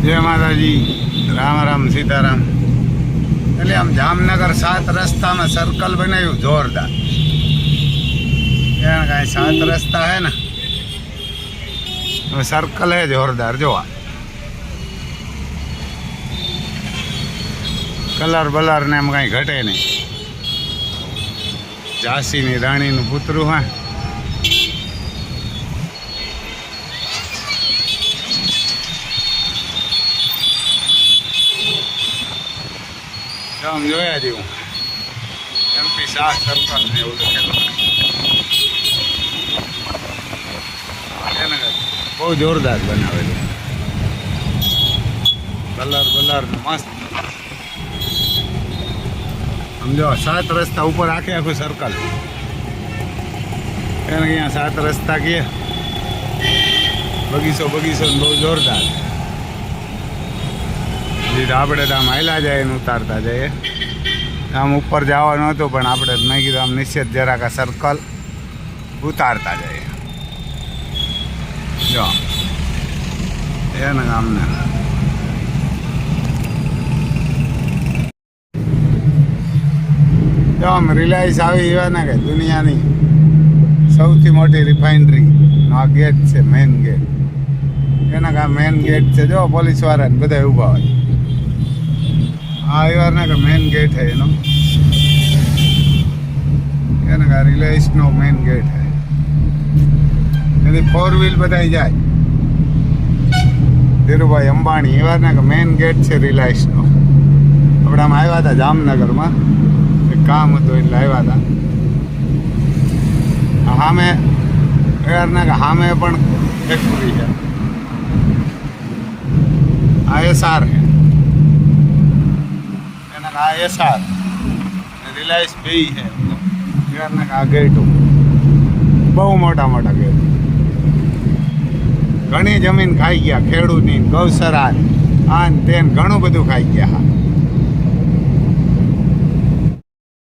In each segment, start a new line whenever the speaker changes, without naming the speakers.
जय माता जी। राम राम सीताराम। એટલે આમ જામનગર 7 રસ્તામાં સર્કલ બનાવ્યું જોરદાર। ત્યાં કાંઈ 7 રસ્તા હે ને, સર્કલ હે જોરદાર। જો કલર બલર ને એમ કાંઈ ઘટે નહીં। ઝાંસીની રાણીનું પુતરું હા। આમ જોયા જેવું MP શાહ સર્કલ ને એવું લખેલું। બહુ જોરદાર બનાવેલું, કલર બલર મસ્ત। સમજો 7 રસ્તા ઉપર આખું સર્કલ, એને અહીંયા 7 રસ્તા કે બગીચો બગીચો બહુ જોરદાર। આપણે તો આમ હાલ્યા જાય ને ઉતારતા જઈએ। આમ ઉપર જવાનું હતું પણ આપણે મેં કીધું આમ નિશ્ચિત જરાક આ સર્કલ ઉતારતા જઈએ। જો એને આમને જો આમ રિલાયન્સ આવી એવા ને કે દુનિયાની સૌથી મોટી રિફાઇનરીનો આ ગેટ છે, મેઇન ગેટ। એના કા મેઇન ગેટ છે, જો પોલીસવાળાને બધા ઊભા હોય। हाँ यार ना का मेन गेट है नो, ये ना का रिलायंस नो मेन गेट है। यदि 4 व्हील बताई जाए धीरूभाई अंबाणी ये ना का मेन गेट है रिलायंस नो। अपने हम आया था जामनगर में एक काम तो એટલે આવ્યા હતા। हाँ में यार ना का हाँ में पण फैक्ट्री है, ISR है ISR रिलायंस भी है। आ गेट बहु मोटा मोटा गेट, घनी जमीन खाई गया खेडूतनी, गौसरा आन तेन घणुं बधुं खाई गया। हाँ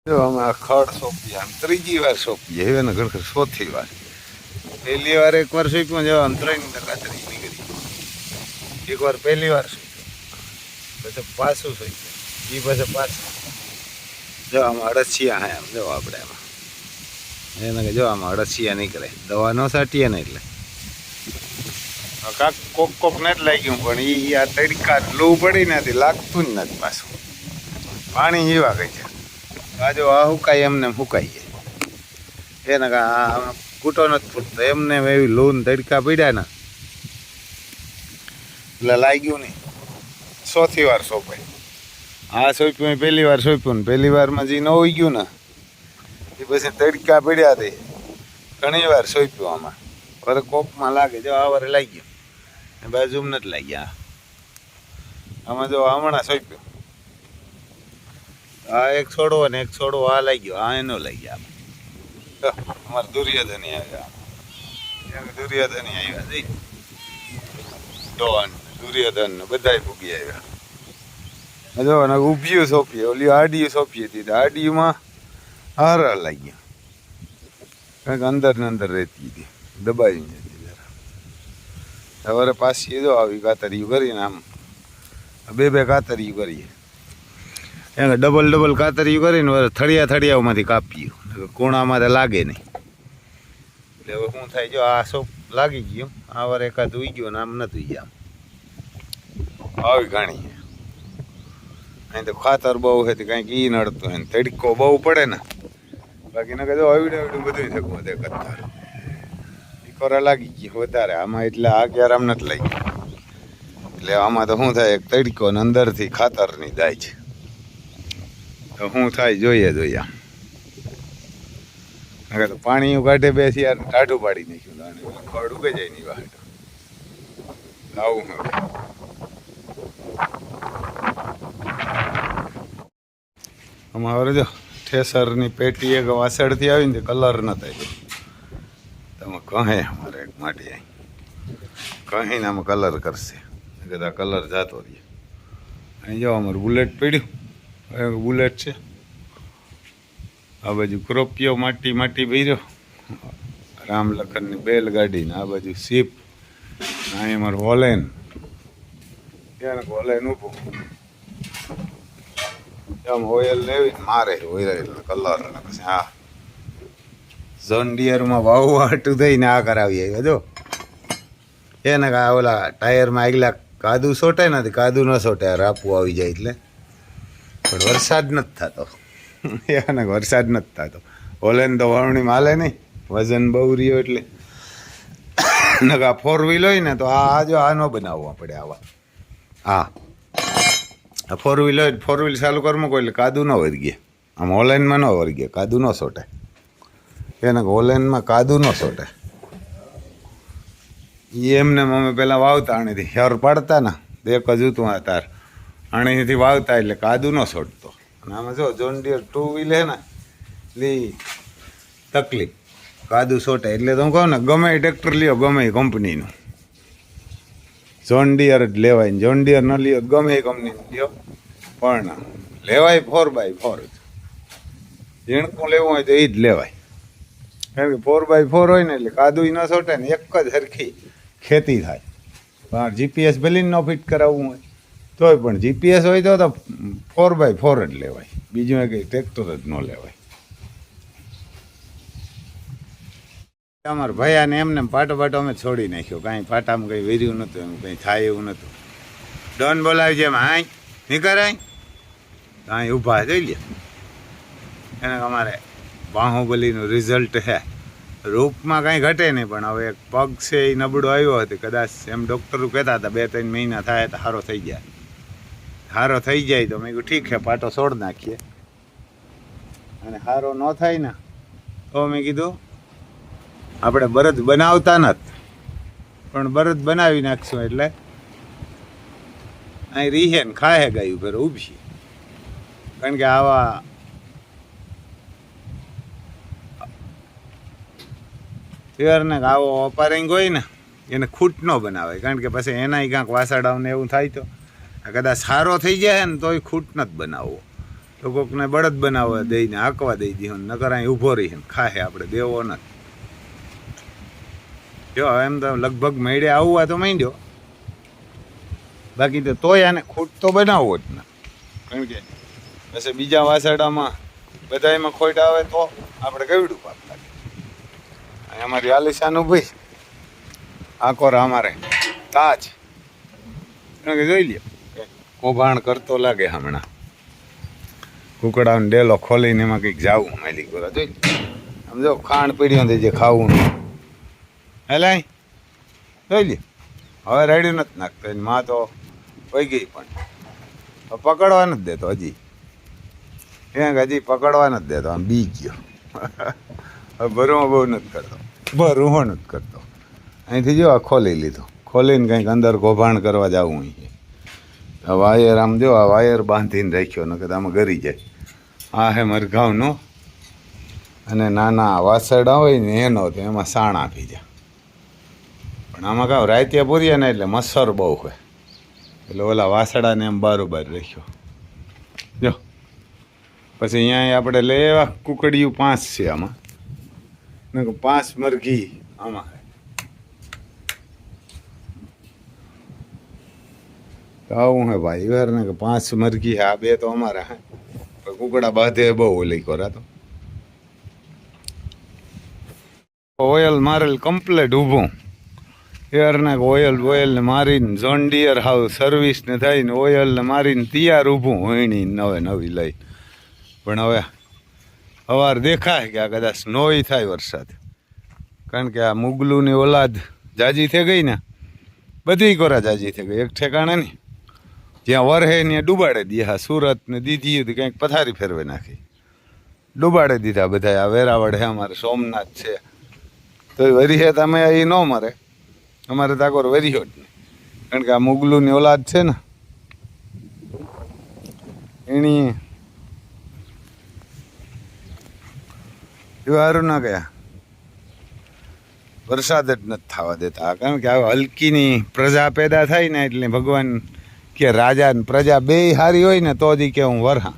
जो अमे खड़ सोंपी, आम 3जी वार सोंपी है ने घड़ 4थी वार। पहली वार एक वार सोंप्યું जो आम 3% નીકળી, एक वार पहली वार सोंप्યું પછી પાછું સોંપ્યું ये पास पास जो आम अड़सिया है आम जो आप जो आम अड़सिया निकले दवा न साटीए ने એટલે કાક કોક કોક ને જ લાગ્યું પણ એ આ તડકા લૂ પડી નથી, લાગતું જ નથી પાછું। પાણી જેવા કઈ છે આ જો આ હુકાય એમને હુકાઈ જાય, એને કૂટો નથી ફૂટતો એમને એવી લૂ ને તડકા પીડ્યા ને એટલે લાગ્યું નહીં। 100થી વાર સોંપાય। આ સોંપ્યું પહેલી વાર સોંપ્યું ને પહેલી વારમાં જે ન હોઈ ગયું ને એ પછી તડકા પડ્યા હતી ઘણી વાર સોંપ્યું। આમાં વરે કોકમાં લાગે, જો આ વારે લાગી ગયું બાજુમાં નથી લાગ્યા। આમાં જો હમણાં સોંપ્યું આ એક છોડવો ને એક છોડવો આ લાગ્યો, આ એનો લાગ્યા। અમારે દુર્યોધની આવ્યા, દુર્યોધની આવ્યા જઈ ડોન દુર્યોધન ને બધા ભૂગી આવ્યા। जो ना ऊभियूं सोंपी ओली आडियूं सोंपी थी तो आडियूं में हार लगी कंईक अंदर ने अंदर रहती थी, दबाई जती जरा। सवारे पासी जो आई कातरियूं करीने आम बे कातरियूं करीए, डबल डबल कातरियूं करीने थड़िया थड़ियाओमांथी कापीए, कूणामां तो लागे नहीं। એટલે હવે શું થાય, જો આ સોપ લાગી ગયું, આ વાર એકાદ ઉઈ ગયો ને આમ નથી ગયા, આવી ઘણી। અહીં તો ખાતર બહુ છે તો કંઈક ઈ નડતું હોય ને તડકો બહુ પડે ને, બાકી ન કહેતો આવડે આવડું બધું થતું વધે કરતા ઈકોરા લાગી ગઈ વધારે આમાં, એટલે આ ક્યારે આમ નથી લાગી। એટલે આમાં તો શું થાય, એક તડકો ને અંદરથી ખાતરની જાય છે, તો શું થાય જોઈએ જોઈએ। તો પાણી કાઢે બેસી યાર ટાઢું પાડી નાખ્યું, ખડ ઉગે જાય નહીં વાહટ આવું હવે। અમારે જો ઠેસરની પેટી એક વાસળથી આવીને કલર ન થાય, તમે કહે અમારે એક માટી આવી કહીને આમાં કલર કરશે, કદાચ કલર જતો રહીએ। અહીં જો અમારું બુલેટ પડ્યું, બુલેટ છે આ બાજુ ક્રોપિયો માટી માટી ભર્યો, રામ લખનની બેલગાડી ને આ બાજુ શીપ, અહીં અમારું હોલેન એને ગોલે ઊભું એમ ઓઇલ લેવી મારે ઓઇલ કલર અને પછી હા ઝોન ડિયરમાં વાવું હાટું થઈને આ કરાવી આવ્યો જો એને ઓલા ટાયરમાં આગલા કાદુ સોટે નથી કાદુ ન સોટે રાપવું આવી જાય એટલે પણ વરસાદ નથી થતો એને વરસાદ નથી થતો ઓલેને તો વાવણી માલે નહીં વજન બહુ રહ્યો એટલે નકા 4 વ્હીલ હોય ને તો આ જો આ ન બનાવવા પડે આવા હા 4 વ્હીલ હોય 4 વ્હીલ ચાલુ કરવા કોઈ એટલે કાદુ ન વર્ગીએ આમ ઓનલાઈનમાં ન વર્ગીએ કાદુ ન સોટે એને ઓનલાઈનમાં કાદુ ન સોટે એમને અમે પહેલાં વાવતા આણીથી હેર પાડતા ને એક જ હતું આ તાર આણીથી વાવતા એટલે કાદુ ન સોટતો અને આમાં જો જોન ડિયર 2 વ્હીલ હે ને એટલે તકલીફ કાદુ સોટે એટલે તો હું કહું ને ગમે એ ટ્રેક્ટર લ્યો ગમે એ કંપનીનું જોન ડિયર જ લેવાય ને જોન ડિયર ન લ્યો ગમે એ કંપનીનું લ્યો પણ લેવાય 4x4 જ ઝીણકું લેવું હોય તો એ જ લેવાય કારણ કે 4x4 હોય ને એટલે કાદુ ન સોટે ને એક જ હરખી ખેતી થાય પણ જીપીએસ ભલે ન ફિટ કરાવવું હોય તોય પણ જીપીએસ હોય તો 4x4 જ લેવાય બીજું કંઈ ટ્રેક્ટર જ ન લેવાય અમારા ભૈયાને એમને પાટો અમે છોડી નાખ્યો કાંઈ પાટામાં કંઈ વેર્યું નહોતું એમ કંઈ થાય એવું નહોતું ડોન બોલાવી છે એમ હાઈ નીકળાય કાંઈ ઊભા જોઈ લે એને અમારે બાહુબલીનું રિઝલ્ટ છે રૂપમાં કાંઈ ઘટે નહીં પણ હવે એક પગ છે એ નબળો આવ્યો હતો કદાચ એમ ડૉક્ટરો કહેતા હતા 2-3 મહિના થાય તો સારો થઈ જાય તો મેં કીધું ઠીક છે પાટો છોડ નાખીએ અને સારો ન થાય ને તો મેં કીધું આપણે બળદ બનાવતા નથી પણ બળદ બનાવી નાખશું એટલે અહીં રીહે ને ખાહે ગાયું ફેર ઊભી કારણ કે આવા ને આવો અપારિંગ હોય ને એને ખૂટ ન બનાવે કારણ કે પછી એના ક્યાંક વાસડાઓને એવું થાય તો કદાચ સારો થઈ જાય ને તોય ખૂટ નથી બનાવવો તો કોકને બળદ બનાવવા દઈને હાંકવા દઈ દીધો નકર અહીં ઊભો રહીએ ને ખાહે આપણે દેવો નથી જો એમ તો લગભગ મેળે આવવા તો માંડ્યો બાકી તો તોય આને ખૂટ તો બનાવવો જ ને કારણ કે પછી બીજા વાસડામાં બધા એમાં ખોટ આવે તો આપણે કેવડું પાક લાગે અમારી આલિશાનું ભાઈ આકોર અમારે તાજ જોઈ લ્યો કૌભાંડ કરતો લાગે હમણાં કુકડાનો ડેલો ખોલીને એમાં કંઈક જાવું માલિક બોલા જોઈ સમજો ખાંડ પીડ્યો ને જે ખાવું હેલા જોઈ લે હવે રેડી નથી નાખતો એની માં તો વહી ગઈ પણ પકડવા નથી દેતો હજી હજી પકડવા નથી દેતો આમ બી ગયો હવે ભરવા બહુ નથી કરતો ભરવો નથી કરતો અહીંથી જો આ ખોલી લીધું ખોલીને કંઈક અંદર કૌભાંડ કરવા જવું અહીં આ વાયર આમ જો આ વાયર બાંધીને રાખ્યો ને કદાચ આમાં ગરી જાય આ હે મરઘાંવનો અને નાના વાસરડા હોય ને એનો તો એમાં સાણ આપી જાય પણ આમાં કાં રાયતિયા પૂરીએ ને એટલે મચ્છર બહુ હોય એટલે ઓલા વાસડાને એમ બારોબાર રાખ્યો જો પછી અહીંયા આપણે લેવા કુકડીયું 5 છે આમાં ને 5 મરઘી આમાં તો આવું હે ભાઈ વાર ને કે 5 મરઘી આ 2 તો અમારા હે કુકડા બાંધે બહુ ઓલી કોરા તો ઓઇલ મારેલ કમ્પ્લેટ ઊભું એરને ઓઇલને મારીને જોન ડિયર હાવ સર્વિસને થઈને ઓઇલને મારીને તૈયાર ઊભું હોયણી નવી લઈ પણ હવે સવાર દેખાય કે આ કદાચ નોય થાય વરસાદ કારણ કે આ મુગલુની ઓલાદ જાજી થઈ ગઈ ને બધી કોરા જાજી થઈ ગઈ એક ઠેકાણે નહીં જ્યાં વરહે ત્યાં ડૂબાડે દે હા સુરત ને દીધી હતી કંઈક પથારી ફેરવી નાખી ડૂબાડે દીધા બધા આ વેરાવળ હે અમારે સોમનાથ છે તો વરીહે તમે એ ન મરે અમારે તાકોર વરીહો જ નહીં કારણ કે આ મુગલુની ઓલાદ છે ને એની સારું ના ગયા વરસાદ જ નથી થવા દેતા કારણ કે આ હલકીની પ્રજા પેદા થાય ને એટલે ભગવાન કે રાજા ને પ્રજા બે સારી હોય ને તો જ કે હું વરહા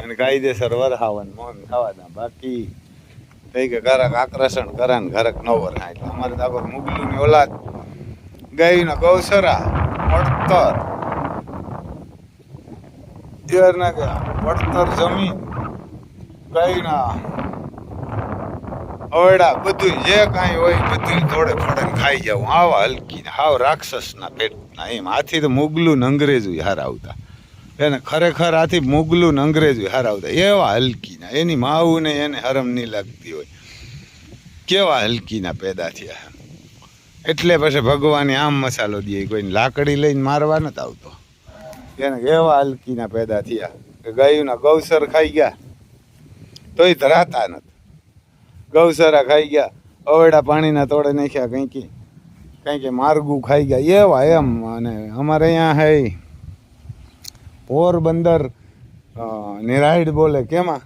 અને કાયદેસર વરહાવાનું મોન થવા દા બાકી કઈ કે ઘરક આકર્ષણ કરા ને ઘરક ન વરહા એટલે અમારે તો આગળ મુગલુની ઓલાદ ગાયના ગૌસરા પડતર યારના કે પડતર જમીન ગાયના અવડા બધું જે કાંઈ હોય બધું થોડે ફોડે ખાઈ જાવ આવા હલકી હાવ રાક્ષસના પેટના એમ આથી તો મુગલું ને અંગ્રેજો હાર આવતા એને ખરેખર આથી મુગલું ને અંગ્રેજો હાર આવતા એવા હલકીના એની માવું ને એને હરમ નહીં લાગતી હોય કેવા હલકીના પેદા થયા એટલે પછી ભગવાને આમ મસાલો દે કોઈને લાકડી લઈને મારવા નથી આવતો એને એવા હલકીના પેદા થયા કે ગાયુંના ગૌસર ખાઈ ગયા તોય ધરાતા નથી ગૌસરા ખાઈ ગયા અવેડા પાણીના તોડે નાખ્યા કંઈક માર્ગું ખાઈ ગયા એવા એમ અને અમારે અહીંયા હે પોરબંદર નિરાઈડ બોલે કેમાં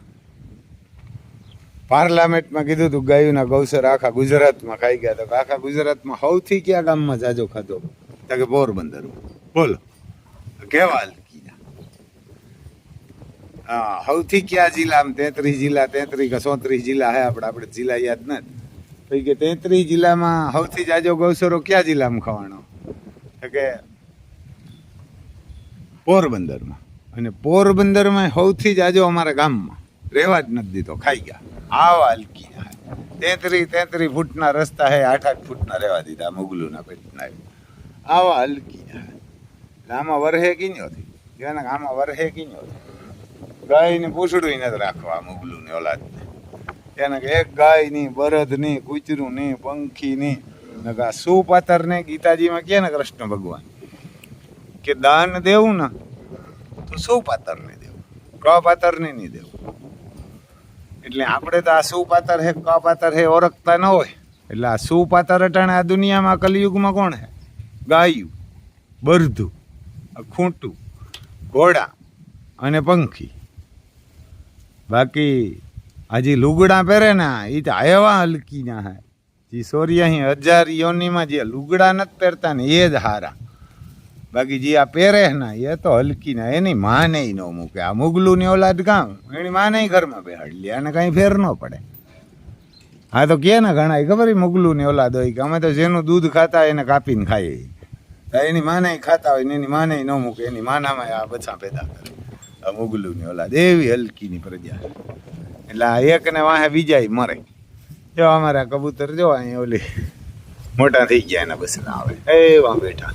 પાર્લામેન્ટમાં કીધું હતું ગાયુંના ગૌસર આખા ગુજરાતમાં ખાઈ ગયા તો આખા ગુજરાતમાં સૌથી કયા ગામમાં જાજો ખાધો તો કે પોરબંદરમાં બોલો કેવા હલકીના હા સૌથી કયા જિલ્લામાં 33 જિલ્લા 33 કે 34 જિલ્લા હે આપણે જિલ્લા યાદ નથી કે 33 જિલ્લામાં સૌથી જાજો ગૌસરો કયા જિલ્લામાં ખાવાનો કે પોરબંદરમાં અને પોરબંદરમાં સૌથી જાજો અમારા ગામમાં રહેવા જ નથી દીધો ખાઈ ગયા આવા હલકીના 33 ફૂટના રસ્તા હે 8 ફૂટના રહેવા દીધા મુગલુના પેટના આવા હલકીના આમાં વરહે કિન્યો હતી આમાં વરહે કિન્યો હતી ગાયને પૂછડું નથી રાખવા મુગલું ને ઓલાદને એને એક ગાય નહીં બળદ નહીં કૂતરું નહીં પંખી નહીં નકા સુપાતર ને ગીતાજીમાં કહે ને કૃષ્ણ ભગવાન કે દાન દેવું ને તો સુપાતર ને દેવું કપાતર ને નહીં દેવું એટલે આપણે તો આ સુપાતર હે કપાતર હે ઓળખતા ન હોય એટલે આ સુપાતર અટાણે આ દુનિયામાં કલિયુગમાં કોણ હે ગાયું બરધું ખૂંટું ઘોડા અને પંખી બાકી હજી લુગડા પહેરે ને એ તો એવા હલકીના હે જે 84,000 યોનીમાં જે લુગડા નથી પહેરતા ને એ જ હારા બાકી જે આ પહેરે ને એ તો હલકીના એની માને ન મૂકે આ મુગલુંની ઓલાદ ગામ એની માને ઘરમાં બેહાડી લે અને કાંઈ ફેર ન પડે હા તો કે ને ઘણા ખબર મુગલુંની ઓલાદ હોય કે અમે તો જેનું દૂધ ખાતા એને કાપીને ખાઈએ એની માને ખાતા હોય ને એની માને ન મૂકે એની માનામાં આ બચ્ચા પેદા કરે આ મુગલુંની ઓલાદ એવી હલકીની પ્રજા એટલે આ એકને વાહે બીજા મરે જો અમારા કબૂતર જો અહીં ઓલી મોટા થઈ ગયા એના બસરા આવે એવા બેઠા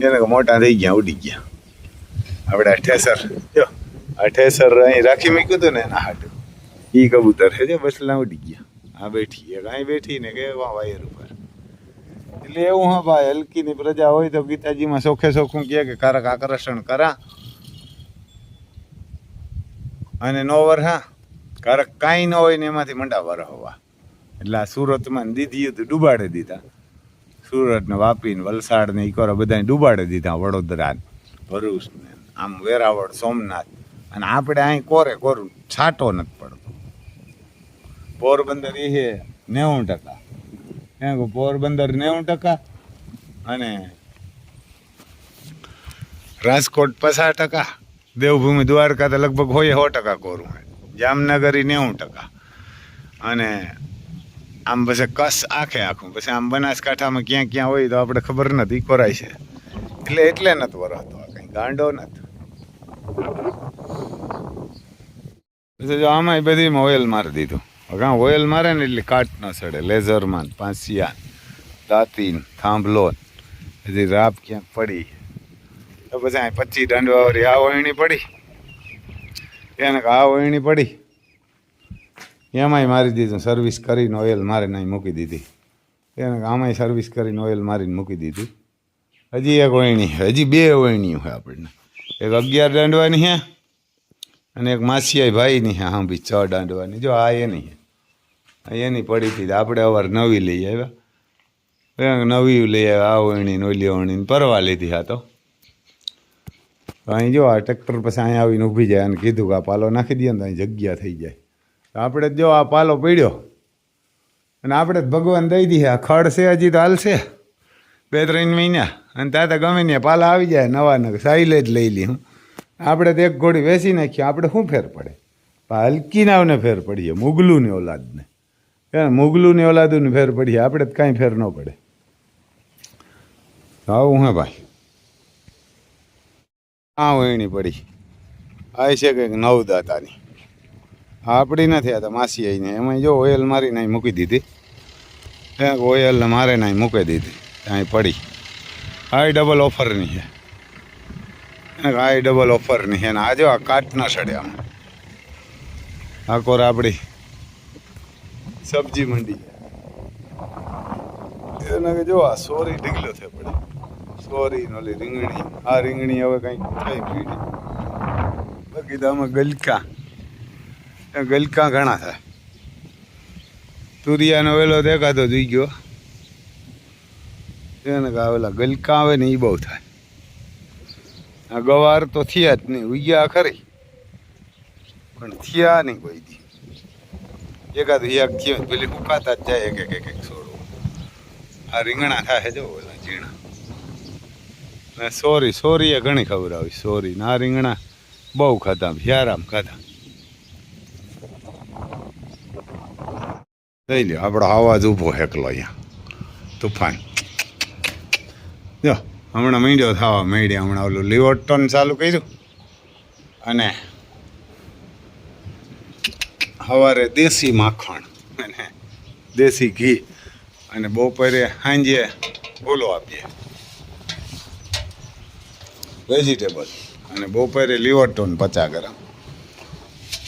એને મોટા થઈ ગયા ઉડી ગયા આપણે આ ઠેસર જો આ ઠેસર અહીં રાખી મૂક્યું હતું ને એના હાટું એ કબૂતર છે જો બસલા ઉડી ગયા આ બેઠી એક અહીં બેઠી ને કે વાયર ઉપર એટલે એવું હા ભાઈ હલકીની પ્રજા હોય તો ગીતાજીમાં સોખે સોખું કહે કે કારક આકર્ષણ કરા અને નો વરહા કારક કાંઈ ન હોય ને એમાંથી મંડા વરહવા એટલે આ સુરતમાં દીધી હતું ડૂબાડી દીધા સુરત ને વાપી ને વલસાડ ને ઈકોરા બધાને ડૂબાડી દીધા વડોદરા ભરૂચ ને આમ વેરાવળ સોમનાથ અને આપણે અહીં કોરું છાંટો નથી પડતો પોરબંદર એ 90% એમ પોરબંદર 90% અને રાજકોટ 50%, દેવભૂમિ દ્વારકા તો લગભગ હોય 100% કોરું હોય, જામનગર 90%, અને આમ પછી કચ્છ આખે આખું, પછી આમ બનાસકાંઠામાં ક્યાં ક્યાં હોય તો આપણે ખબર નથી, કોરાય છે એટલે નથી વરસતો, આ કંઈ ગાંડો નથી. પછી જો આમાં બધીમાં ઓઇલ મારી દીધું, કાં ઓઇલ મારે ને એટલે કાટ ન સડે, લેઝરમાં પાંસિયા દાંતીન થાંભલો બધી રાપ ક્યાંક પડી તો પછી આ 25 દાંડવાવાળી આ વહીણી પડી, એને આ વહીણી પડી એમાંય મારી દીધું, સર્વિસ કરીને ઓઇલ મારીને અહીં મૂકી દીધી, એને આમાંય સર્વિસ કરીને ઓઇલ મારીને મૂકી દીધું. હજી એક વહીણી, હજી 2 વહીણીઓ છે આપણને, એક 11 દાંડવાની છે અને એક માસિયાઈ ભાઈની છે હાંભી 6 દાંડવાની. જો આ એની એની પડી હતી, આપણે અવાર નવી લઈ આવ્યા, નવી લઈ આવ્યા, આ વહીણી ઓલી વહીણીને પરવા લીધી. હા તો અહીં જો આ ટ્રેક્ટર પછી અહીંયા આવીને ઊભી જાય અને કીધું કે આ પાલો નાખી દઈએ ને તો અહીં જગ્યા થઈ જાય. તો આપણે જો આ પાલો પડ્યો અને આપણે જ ભગવાન દઈ દઈએ, આ ખડ છે હજી તો હાલશે 2-3 મહિના, અને ત્યાં તો ગમે ને પાલા આવી જાય નવા નવા, સાઈલેજ લઈ લી હું, આપણે તો એક ઘોડી વેચી નાખીએ, આપણે શું ફેર પડે? હલકી નાવને ફેર પડીએ, મુગલુંની ઓલાદને, મુગલુંની ઓલાદને ફેર પડીએ, આપણે તો કાંઈ ફેર ન પડે. આવું હે ભાઈ, આ વહીણી પડી આ છે કંઈક નવદાતાની, આપણી નથી, આ તો માસી આવીને એમાં જો ઓઇલ મારીને અહીં મૂકી દીધી, ઓઇલને મારે ને અહીં મૂકી દીધી, અહીં પડી. આ ડબલ ઓફરની છે, આ ડબલ ઓફરની છે ને આ જો આ કાટ ના સડે આમ. આ કોર આપણી સબ્જી મંડી એને જો આ સોરી ઢીગલો છે પડે, સોરી ઓલી રીંગણી, આ રીંગણી હવે કંઈક થઈ પડી. બાકી તો આમાં ગલકા ઘણા થાય. તુરિયાનો વેલો દેખાતો જોઈ ગયો એને કે ઓલા ગલકા આવે ને એ બહુ થાય. આ ગવાર તો થયા જ નહીં, ઉગ્યા ખરી પણ થયા નહીં કોઈ દી. એકાદ એક થયો પેલી ઉકાતા જ જાય એક છોડવું. આ રીંગણા થાય જો ઓલા ઝીણા ને સોરી એ ઘણી ખબર આવી. સોરી ના રીંગણા બહુ ખાતા, ભ્યારામ ખાતા. લઈ લ્યો આપણો અવાજ ઊભો હેકલો અહીંયા તુફાન. જો હમણાં મીંડ્યો થવા માંડ્યા. હમણાં ઓલું લિવોટોન ચાલુ કર્યું અને સવારે દેશી માખણ અને દેશી ઘી અને બપોરે સાંજે ઓલો આપીએ વેજીટેબલ અને બપોરે લિવોટોન 50 ગ્રામ.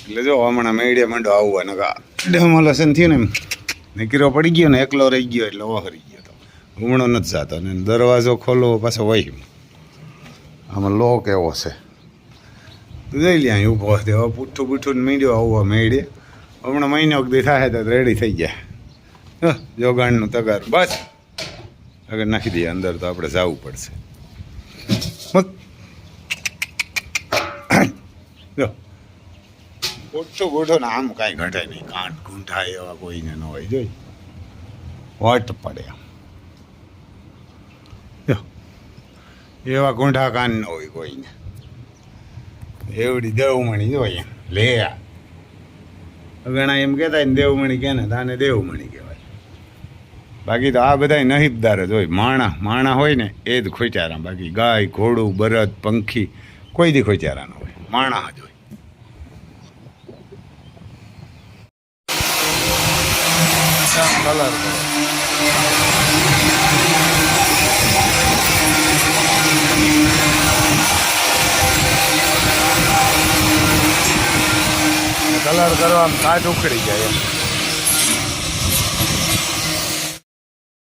એટલે જો હમણાં મેળે માંડો આવવા નકા ડેમોલેશન થયું ને એમ નીકળો પડી ગયો ને એકલો રહી ગયો એટલે ઓહરી ગયો તો ઘૂમણો નથી જતો ને દરવાજો ખોલવો પાછો વહી. આમાં લોક એવો છે તું જઈ લે અહીં ઊભો હશે. હવે પૂઠું મીંડ્યો આવવા મેળે હમણાં મહિનો દી થાય તો રેડી થઈ જાય. જોગાણનું તગાર બસ આગળ નાખી દઈએ અંદર તો આપણે જવું પડશે. જો ગોઠો ને આમ કાંઈ ઘટે નહીં, કાંઠ ઘૂંઠા એવા કોઈને ન હોય. જોઈ વટ પડે આમ જો એવા ગૂંઠા કાન ન હોય કોઈને. એવડી દેવમણી જોઈએ લે. ઘણા એમ કહેતા ને દેવમણી કે ને તાને દેવમણી કહેવાય. બાકી તો આ બધા નહીબદાર જ હોય. માણા હોય ને એ જ ખોચારા. બાકી ગાય ઘોડું બળદ પંખી કોઈ દી ખોચારા ન હોય, માણા જ હોય. કલર કરવામાં કાચ ઉખડી જાય.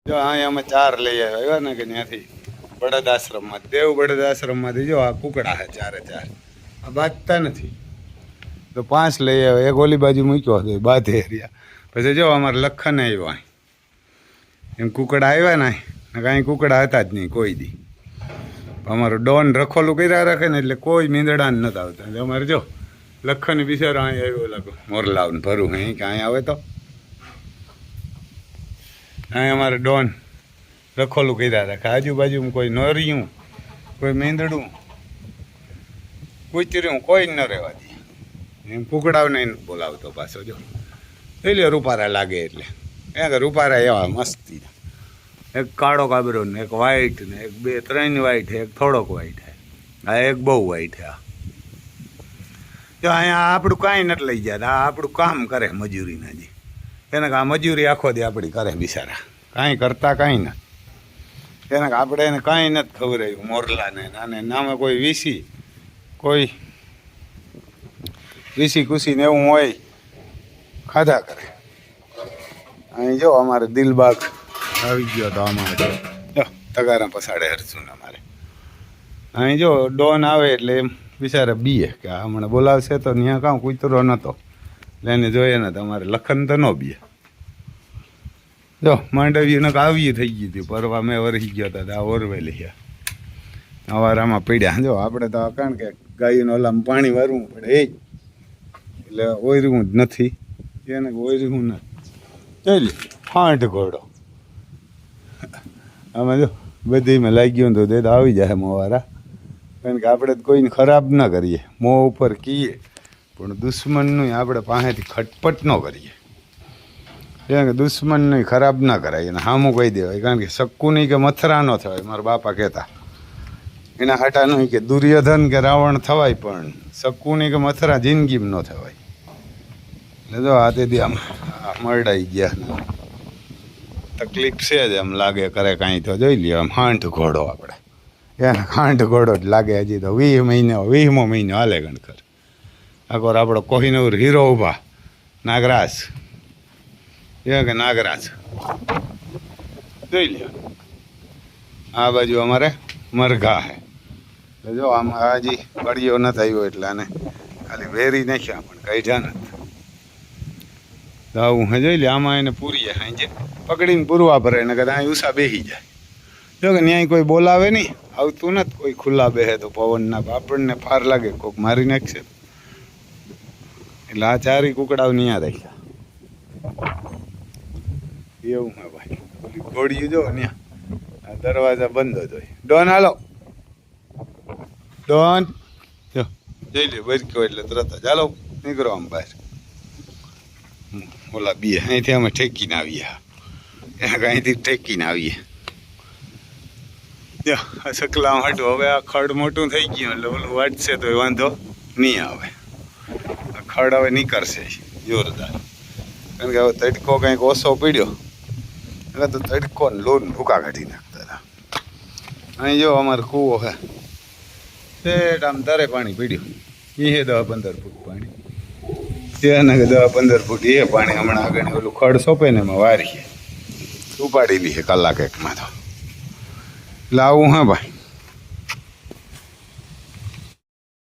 જો અહીંયા અમે 4 લઈ આવ્યા ને કે ત્યાંથી બળદ આશ્રમમાં, દેવ બળદ આશ્રમમાંથી. જો આ કુકડા છે 4 આ બાંધતા નથી તો 5 લઈ આવ્યા. એક ઓલી બાજુ મૂક્યો હતો બાંધે એરિયા. પછી જો અમારે લખન આવ્યો એમ કુકડા આવ્યા ને કાંઈ કુકડા હતા જ નહીં કોઈ દી. અમારું ડોન રખોલું કર્યા રાખે ને એટલે કોઈ મીંદડા નતા આવતા. અમારે જો લખન બિચારો અહીં આવ્યો લાગો મોરલાવને ભરું અહીં કે અહીં આવે તો અહીં અમારે ડોન રખોલું કર્યા રાખે. આજુબાજુમાં કોઈ નરિયું, કોઈ મીંદડું, કૂતર્યું કોઈ ન રહેવા દે. એમ કુકડાઓને બોલાવતો પાછો જો એટલે રૂપારા લાગે. એટલે એ રૂપારા એવા મસ્તી, એક કાળો કાબરો ને એક વ્હાઈટ ને એક 2-3 વ્હાઈટ, એક થોડોક વ્હાઈટ. આ એક બહુ વ્હાઈટ. આ જો અહીંયા આપણું કાંઈ નથી લઈ જાય. આ આપણું કામ કરે મજૂરીના જે એને આ મજૂરી આખો દે આપણી કરે બિચારા, કાંઈ કરતા કાંઈ નથી. એને આપણે એને કાંઈ નથી ખવડાવ્યું મોરલાને. અને નામે કોઈ વીસી કુસીને એવું હોય ખાધા કરે. અહીં જો અમારે દિલબાગ આવી ગયો તો અમારે જો તગારા પસાડે હરસું અમારે. અહીં જો ડોન આવે એટલે એમ બિચારા બીએ કે આ હમણાં બોલાવશે તો ત્યાં કાં કૂતરો નહોતો એટલે એને જોઈએ ને તમારે લખન તો ન બીએ. જો માંડવીને આવી થઈ ગઈ હતી પરવા મેં વરસી ગયો હતા આ ઓરવેલી અવારામાં પીડ્યા. જો આપણે તો કારણ કે ગાયનું ઓલામાં પાણી વારવું પડે એ એટલે ઓયરું જ નથી એને ઓયરું નથી. જોઈ લે ફાંટ ઘોડો આમાં જો બધીમાં લાગ્યું તો તે તો આવી જાય મોવારા. કારણ કે આપણે કોઈને ખરાબ ન કરીએ, મોં ઉપર કહીએ પણ દુશ્મનનું આપણે પાસેથી ખટપટ ન કરીએ. કારણ કે દુશ્મનને ખરાબ ના કરાય અને સામું કહી દેવાય. કારણ કે સક્કું નહીં કે મથરા ન થવાય. મારા બાપા કહેતા એના હાટાનું કે દુર્યોધન કે રાવણ થવાય પણ શકુની કે મથરા જિંદગીમાં ન થવાય. એટલે જો આ તેથી આમ મરડાઈ ગયા. તકલીફ છે જ એમ લાગે કરે કાંઈ તો જોઈ લ્યો. આમ હાંઠ ઘોડો આપણે એને હાંઠ ઘોડો જ લાગે. હજી તો 20મો મહિનો હાલે ગણકર. આખો આપણો કોહિનૂર હીરો ઊભા નાગરાજ એ કે નાગરાજ જોઈ લ્યો. આ બાજુ અમારે મરઘા હે. જો આમ હજી કડિયો નથી આવ્યો એટલે આને ખાલી વેરી નાખ્યા પણ કાઢ્યા નથી. તો આવું હે જોઈ લે. આમાં એને પૂરીએ સાંજે પકડીને પૂરવા ભરે ને કદાચ અહીં ઉષા બેસી જાય. જો કે ન્યાય કોઈ બોલાવે નહીં, આવતું નથી કોઈ. ખુલ્લા બેહે તો પવનના આપણને ફાર લાગે કોક મારી નાખશે. એટલે આ ચારી કુકડાઓ ન્યા રાખ્યા. એવું હે ભાઈ. ઓલી ઘોડિયું જો ન્યા આ દરવાજા બંધ જ હોય. ડોન હાલો ડોન જો જઈ લે બરક્યો એટલે તરત જ હાલો નીકળો આમ બહાર. ઓલા બે અહીંથી અમે ઠેકીને આવીએ. અહીંથી ઠેકીને આવીએ. જો આ સકલા હાટું હવે આ ખડ મોટું થઈ ગયું એટલે ઓલું વાટશે તો વાંધો નહીં આવે. આ ખડ હવે નીકળશે જોરદાર. કારણ કે હવે તડકો કંઈક ઓછો પડ્યો એટલે તો તડકો ને લોન ભૂકા કાઢી નાખતા હતા. અહીં જો અમારો કૂવો હે શેઠ આમ તારે પાણી પીડ્યું. એ 10-15 ફૂટ પાણી. ત્યાં 10-15 ફૂટ એ પાણી હમણાં આગળ ઓલું ખડ સોંપે ને એમાં વારીએ ઉપાડી લઈએ કલાક એકમાં તો. એટલે આવું હા ભાઈ.